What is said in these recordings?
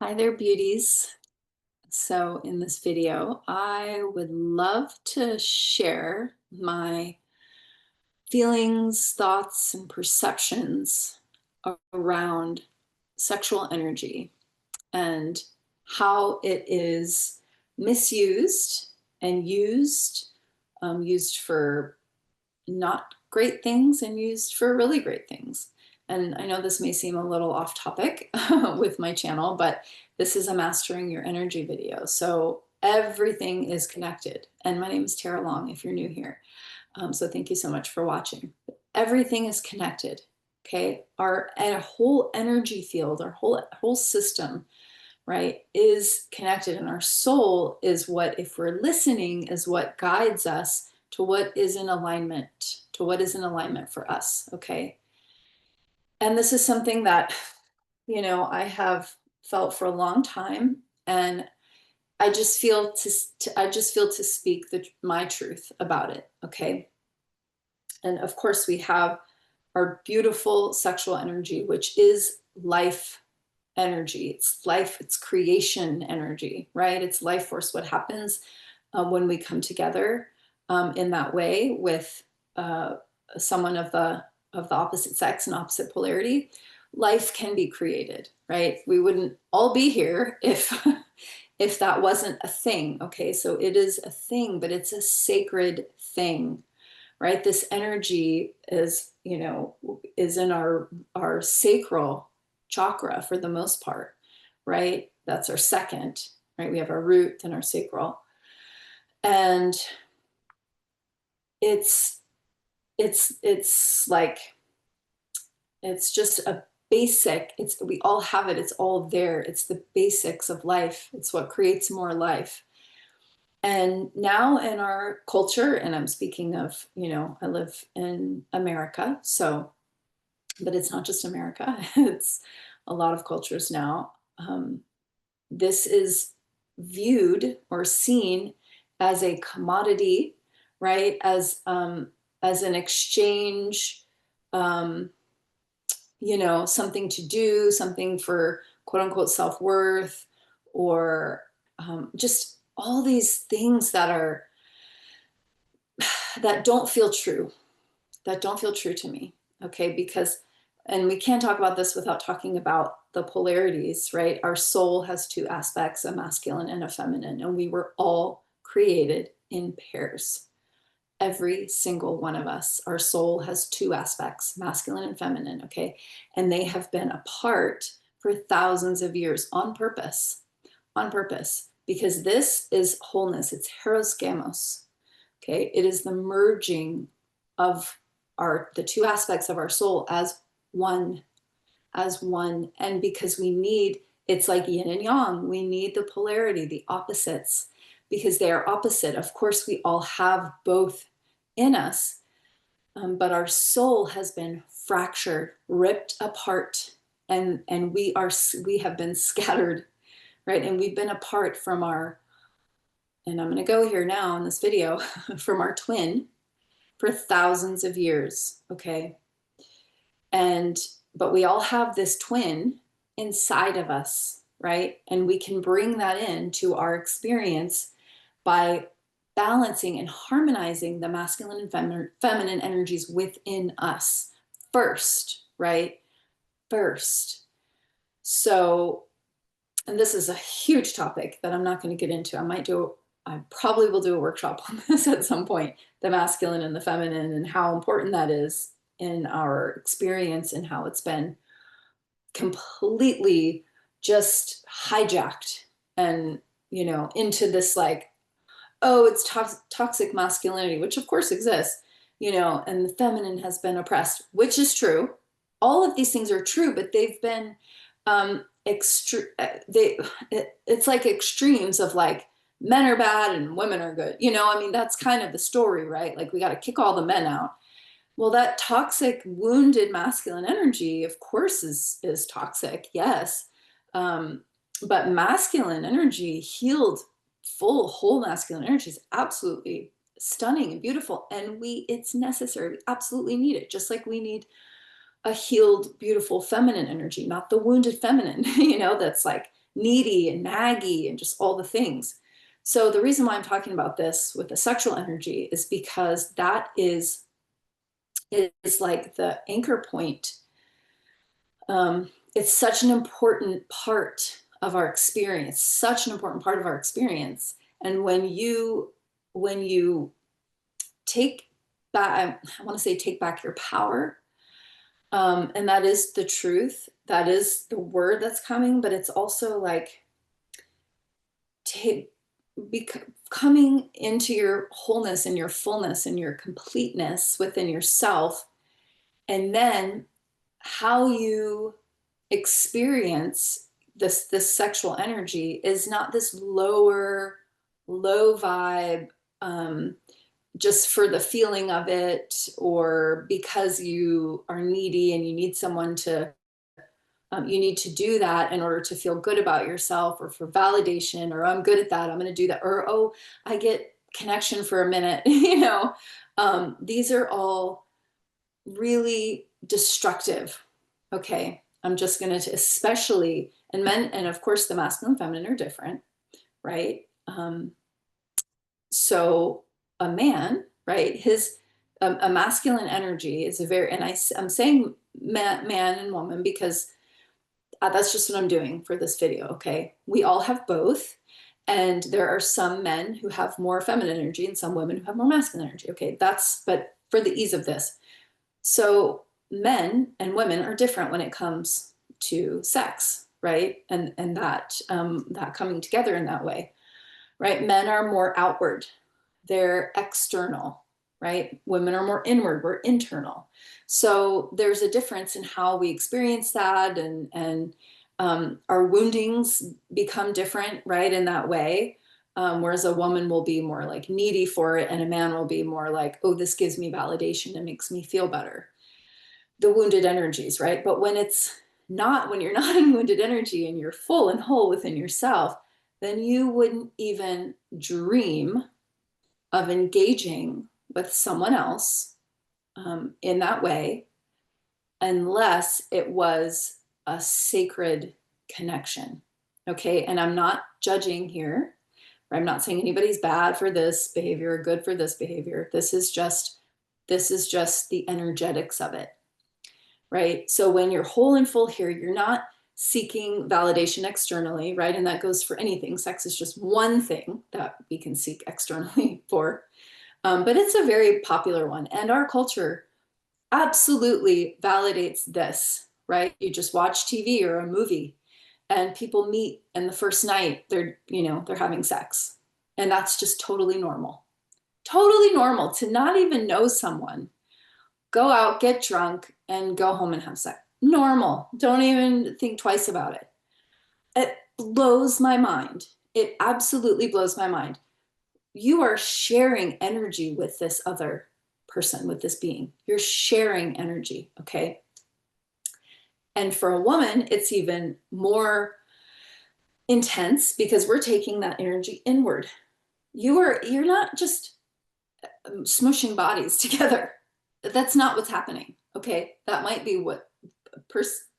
Hi there, beauties. So in this video, I would love to share my feelings, thoughts, and perceptions around sexual energy and how it is misused and used for not great things and used for really great things. And I know this may seem a little off topic with my channel, but this is a mastering your energy video. So everything is connected. And my name is Tara Long if you're new here. So thank you so much for watching. Everything is connected. Okay. Our whole energy field, our whole system, right, is connected. And our soul is what, if we're listening, is what guides us to what is in alignment, for us. Okay. And this is something that, I have felt for a long time. And I just feel to speak my truth about it. Okay. And of course, we have our beautiful sexual energy, which is life energy. It's life, it's creation energy, right? It's life force. What happens when we come together in that way with someone of the opposite sex and opposite polarity, life can be created, right? We wouldn't all be here if if that wasn't a thing. Okay, so it is a thing, but it's a sacred thing, right? This energy is, is in our sacral chakra for the most part, right? That's our second, right? We have our root, then our sacral. And it's like, it's just a basic, we all have it, it's all there. It's the basics of life. It's what creates more life. And now in our culture, and I'm speaking of, I live in America, so, but it's not just America, it's a lot of cultures now. This is viewed or seen as a commodity, right? As an exchange, something to do, something for quote unquote self-worth, or just all these things that don't feel true, to me. Okay, because, and we can't talk about this without talking about the polarities, right? Our soul has two aspects, a masculine and a feminine, and we were all created in pairs. Every single one of us, our soul has two aspects, masculine and feminine, okay? And they have been apart for thousands of years on purpose, because this is wholeness. It's heros gamos, okay? It is the merging of the two aspects of our soul as one. And because it's like yin and yang, we need the polarity, the opposites, because they are opposite. Of course, we all have both in us, but our soul has been fractured, ripped apart, and we have been scattered, right? And we've been apart from and I'm going to go here now in this video, from our twin for thousands of years. Okay. But we all have this twin inside of us, right? And we can bring that into our experience by balancing and harmonizing the masculine and feminine energies within us first, right? First. So, and this is a huge topic that I'm not going to get into. I probably will do a workshop on this at some point, the masculine and the feminine, and how important that is in our experience, and how it's been completely just hijacked and, into this like, oh, it's toxic masculinity, which of course exists, and the feminine has been oppressed, which is true. All of these things are true, but they've been it's like extremes of like, men are bad and women are good. I mean, that's kind of the story, right? Like, we got to kick all the men out. Well, that toxic, wounded masculine energy, of course, is toxic, yes. But masculine energy, healed, full, whole masculine energy, is absolutely stunning and beautiful. And it's necessary. We absolutely need it. Just like we need a healed, beautiful feminine energy, not the wounded feminine, that's like needy and naggy and just all the things. So the reason why I'm talking about this with the sexual energy is because that is like the anchor point. It's such an important part of our experience, such an important part of our experience. And when you take back, I want to say take back your power. And that is the truth. That is the word that's coming, but it's also like coming into your wholeness and your fullness and your completeness within yourself. And then how you experience this sexual energy is not this low vibe, just for the feeling of it, or because you are needy and you need someone to you need to do that in order to feel good about yourself, or for validation, or I'm good at that, I'm going to do that, or oh, I get connection for a minute. These are all really destructive. Okay, I'm just going to, especially, and men, and of course the masculine and feminine are different, right? So a man, right, his a masculine energy is a very, and I'm saying man and woman because that's just what I'm doing for this video. Okay, we all have both, and there are some men who have more feminine energy and some women who have more masculine energy. Okay, that's, but for the ease of this, so men and women are different when it comes to sex, right? And that coming together in that way, right? Men are more outward, they're external, right? Women are more inward, we're internal. So there's a difference in how we experience that, and our woundings become different, right? In that way. Whereas a woman will be more like needy for it, and a man will be more like, oh, this gives me validation and makes me feel better. The wounded energies, right? But when it's not, when you're not in wounded energy and you're full and whole within yourself, then you wouldn't even dream of engaging with someone else in that way, unless it was a sacred connection. Okay, and I'm not judging here. I'm not saying anybody's bad for this behavior or good for this behavior. This is just the energetics of it, right? So when you're whole and full here, you're not seeking validation externally, right? And that goes for anything. Sex is just one thing that we can seek externally for. But it's a very popular one. And our culture absolutely validates this, right? You just watch TV or a movie and people meet, and the first night they're having sex. And that's just totally normal. Totally normal to not even know someone, go out, get drunk, and go home and have sex. Normal. Don't even think twice about it. It blows my mind. It absolutely blows my mind. You are sharing energy with this other person, with this being. You're sharing energy, okay? And for a woman, it's even more intense because we're taking that energy inward. You're not just smushing bodies together. That's not what's happening, okay? That might be what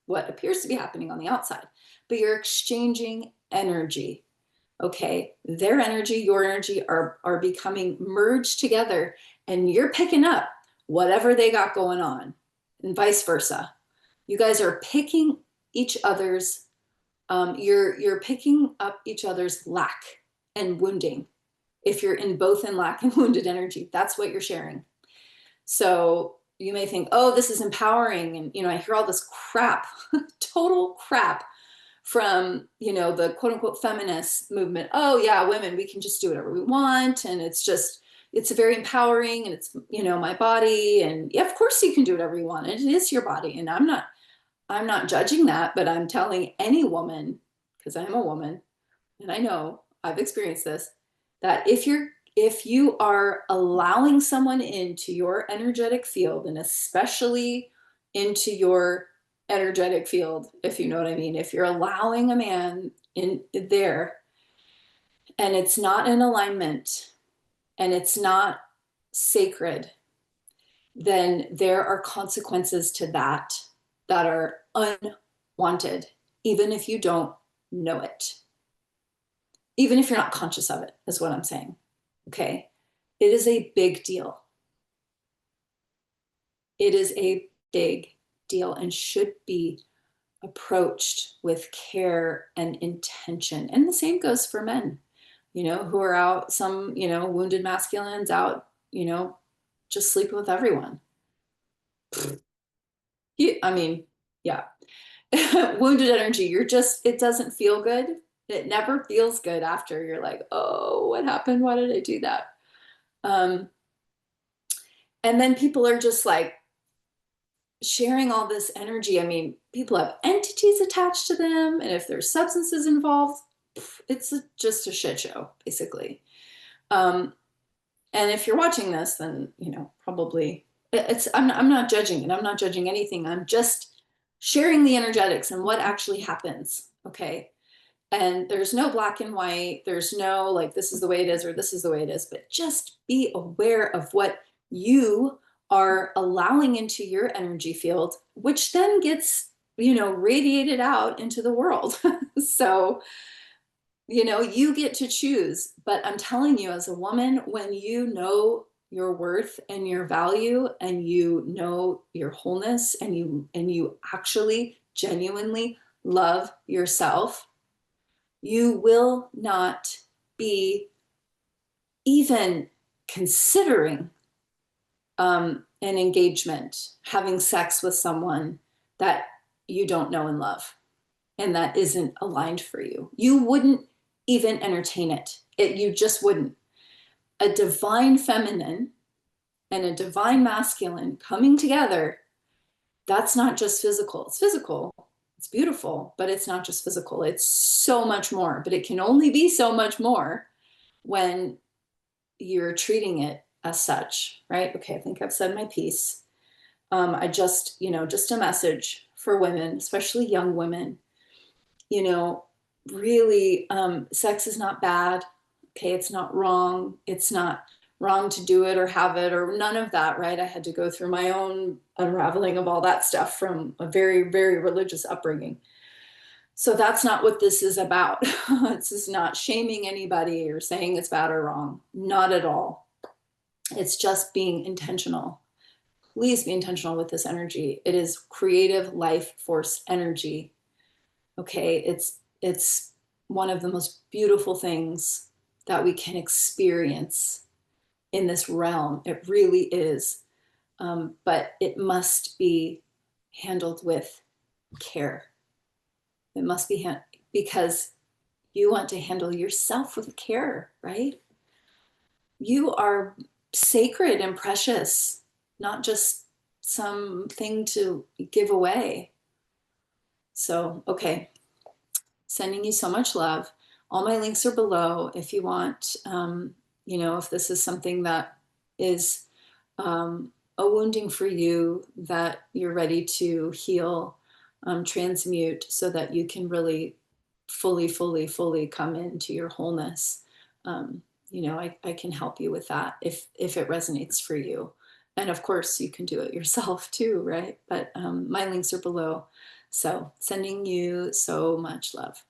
appears to be happening on the outside, but you're exchanging energy. Okay, their energy, your energy are becoming merged together, and you're picking up whatever they got going on, and vice versa. You guys are picking each other's, you're picking up each other's lack and wounding. If you're in both in lack and wounded energy, that's what you're sharing. So you may think, oh, this is empowering, and I hear all this crap, total crap from the quote unquote feminist movement. Oh yeah, women, we can just do whatever we want, and it's very empowering, and it's my body, and yeah, of course you can do whatever you want, and it is your body. And I'm not judging that, but I'm telling any woman, because I'm a woman and I know I've experienced this, that if you are allowing someone into your energetic field, and especially into your energetic field, if you know what I mean, if you're allowing a man in there and it's not in alignment and it's not sacred, then there are consequences to that are unwanted, even if you don't know it. Even if you're not conscious of it, is what I'm saying. Okay. It is a big deal. It is a big deal and should be approached with care and intention. And the same goes for men, who are out, some, wounded masculines out, just sleeping with everyone. I mean, yeah. Wounded energy, it doesn't feel good. It never feels good after. You're like, oh, what happened? Why did I do that? And then people are just like sharing all this energy. I mean, people have entities attached to them. And if there's substances involved, it's just a shit show, basically. And if you're watching this, then, probably I'm not judging it. I'm not judging anything. I'm just sharing the energetics and what actually happens. Okay. And there's no black and white. There's no like, this is the way it is, or this is the way it is, but just be aware of what you are allowing into your energy field, which then gets, radiated out into the world. So, you get to choose. But I'm telling you, as a woman, when you know your worth and your value, and you know your wholeness, and you actually genuinely love yourself, you will not be even considering an engagement, having sex with someone that you don't know and love, and that isn't aligned for you. You wouldn't even entertain it. You just wouldn't. A divine feminine and a divine masculine coming together, that's not just physical. It's physical, it's beautiful, but it's not just physical. It's so much more, but it can only be so much more when you're treating it as such, right? Okay, I think I've said my piece. I just, just a message for women, especially young women, really, sex is not bad. Okay, it's not wrong. It's not wrong to do it or have it or none of that, right? I had to go through my own unraveling of all that stuff from a very, very religious upbringing. So that's not what this is about. This is not shaming anybody or saying it's bad or wrong. Not at all. It's just being intentional. Please be intentional with this energy. It is creative life force energy. Okay, it's one of the most beautiful things that we can experience in this realm. It really is. But it must be handled with care. It must be because you want to handle yourself with care, right? You are sacred and precious, not just something to give away. So, okay, sending you so much love. All my links are below if you want, if this is something that is a wounding for you, that you're ready to heal, transmute, so that you can really fully, fully, fully come into your wholeness. I can help you with that if it resonates for you. And of course, you can do it yourself too, right? But my links are below. So sending you so much love.